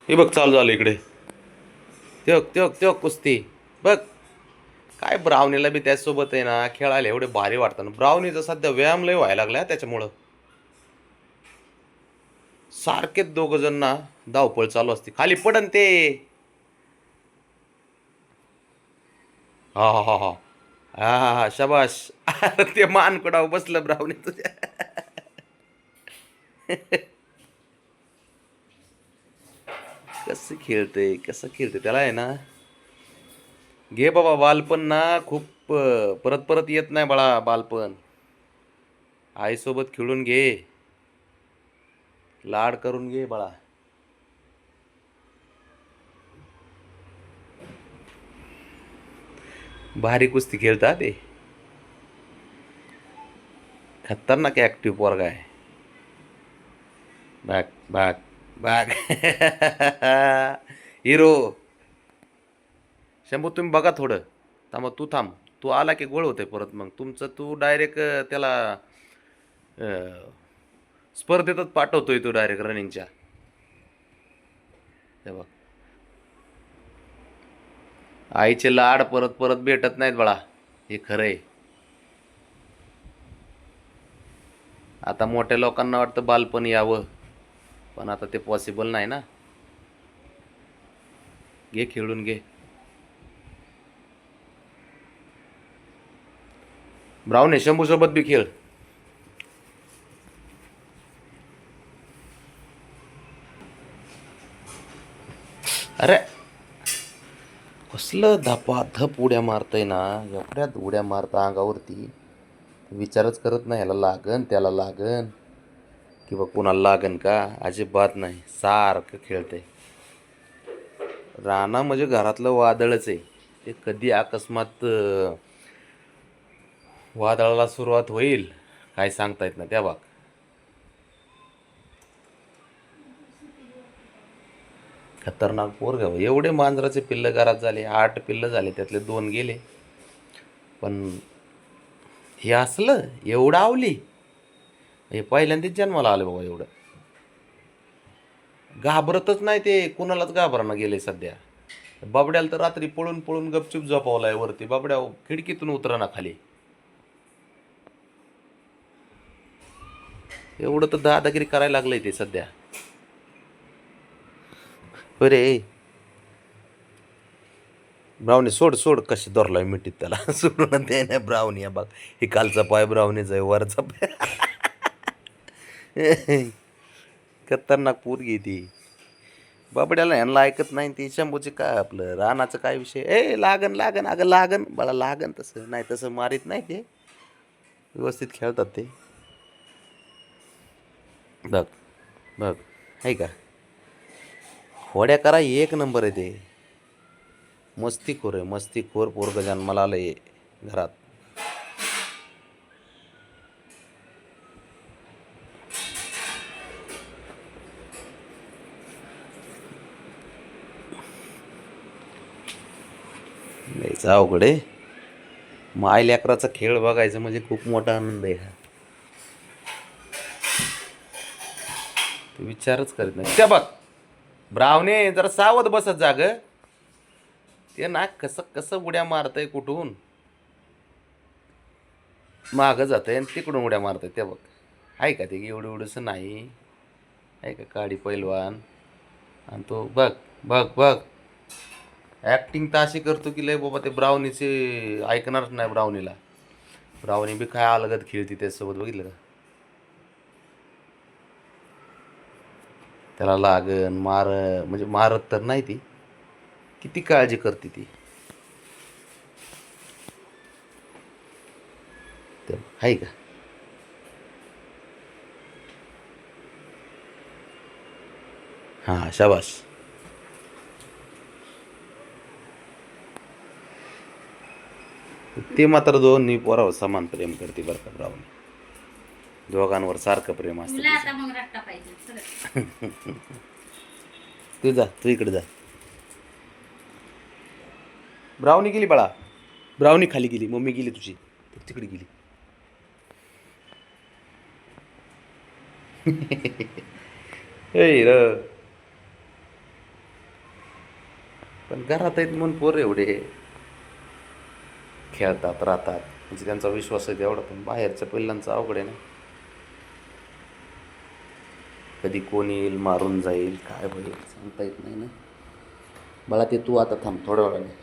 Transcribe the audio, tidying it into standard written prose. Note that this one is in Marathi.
हे बघ चालू झालं इकडे. त्योक त्योक त्योक कुस्ती. बघ काय ब्राउनीला बी त्याचसोबत आहे ना खेळायला एवढे भारी वाटतं ना. ब्राउनीचा सध्या व्यायाम लय व्हायला लागला त्याच्यामुळं. सारखेच दोघं जण ना धावपळ चालू असते. खाली पडन ते. हा हा हा हा हा हा हा शाबाश. ते मानकुडाव बसलं ब्राउनी तुझ्या. कसं खेळतंय कसं खेळतंय त्याला आहे ना. घे बाबा बालपण ना खूप परत परत येत नाही बाळा बालपण. आईसोबत खेळून घे. लाड करून घे बाळा. भारी कुस्ती खेळता ते. खतरनाक ॲक्टिव्ह पोरगा आहे. भाग भाग भाग. हिरो. शंभू तुम्ही बघा थोडं. थांब तू थांब. तू आला की गोळ होते परत मग तुमचं तू डायरेक्ट त्याला स्पर्धेतच पाठवतोय तू डायरेक्ट रनिंगच्या. हे बघ. आईचे लाड परत परत भेटत नाहीत बाळा. हे खरं आहे. आता मोठ्या लोकांना वाटतं बालपण यावं पण आता ते पॉसिबल नाही ना. घे खेळून घे. ब्राऊन आहे शंभू सोबत बी खेळ. अरे कसलं धपाधप उड्या मारतय ना. एवढ्यात उड्या मारता अंगावरती. विचारच करत नाही ह्याला लागन त्याला लागन किंवा कुणाला लागन का. अजिबात नाही सारखं खेळतंय. राणा म्हणजे घरातलं वादळच आहे. ते कधी अकस्मात वादळाला सुरुवात होईल काय सांगता येत ना त्या बाग. खतरनाक पोरगा एवढे मांजराचे पिल्लं घरात झाले 8 पिल्लं झाले त्यातले 2 गेले. पण हे असलं एवढं आवली. हे पहिल्यांदाच जन्माला आलं बाबा एवढं. घाबरतच नाही ते कुणालाच घाबरणं गेले सध्या. बाबड्याला तर रात्री पळून पळून गपचूप झोपावलाय वरती. बाबड्या खिडकीतून उतरा खाली. एवढं तर दादागिरी करायला लागलंय ते सध्या. अरे ब्राउनी सोड सोड कशी धरलाय मिठीत त्याला. सोडून ते नाही ब्राउनी बघ. ही कालचा पाय ब्राउनीच आहे वरचा पाय. खतरनाक पोरगी ती. बाबड्याला ह्यांना ऐकत नाही ती. शंभूचे काय आपलं रानाचं काय विषय. लागन लागन अगं लागन बाळा लागन. तसं नाही तसं मारीत नाही ते. व्यवस्थित खेळतात ते. बघ बघ आहे का. खोड्या करा एक नंबर आहे ते. मस्तीखोर आहे मस्तीखोर पोरग जन्माला आलंय घरात. लयच अवघड आहे. माय लेकराचा खेळ बघायचा म्हणजे खूप मोठा आनंद आहे हा. विचारच करीत नाही त्या बघ. ब्रावने जरा सावध बसत जाग. ते ना कसं कसं उड्या मारतय कुठून मागं जातंय आणि तिकडून उड्या मारतय त्या बघ. आहे का ते एवढं एवढंसं नाही. आहे का काडी पैलवान. आणि तो बघ बघ बघ. ॲक्टिंग तर अशी करतो की लय बाबा ते ब्राउनीचे ऐकणारच नाही ब्राउनीला. ब्राउनी बी काय अलगत खेळती त्याच्यासोबत बघितलं का. त्याला लागन मार म्हणजे मारत तर नाही ती. किती काळजी करते ती. तर आहे का. हां शाबास. ते मात्र दोन्ही पोरावर समान प्रेम करते बरं का ब्राउनी. दोघांवर सारखं प्रेम असतं तू जा तू इकडे जा. ब्राउनी गेली बाळा. ब्राउनी खाली गेली मम्मी गेली तुझी तिकडे गेली. र पण घरात आहेत म्हणून पोरं एवढे खेळतात राहतात, म्हणजे त्यांचा विश्वास आहे तेवढा. पण बाहेरच्या पिल्लांचं अवघड आहे ना, कधी कोण येईल मारून जाईल काय होईल सांगता येत नाही ना. बाळा ते तू आता थांब थोड्या वेळाने.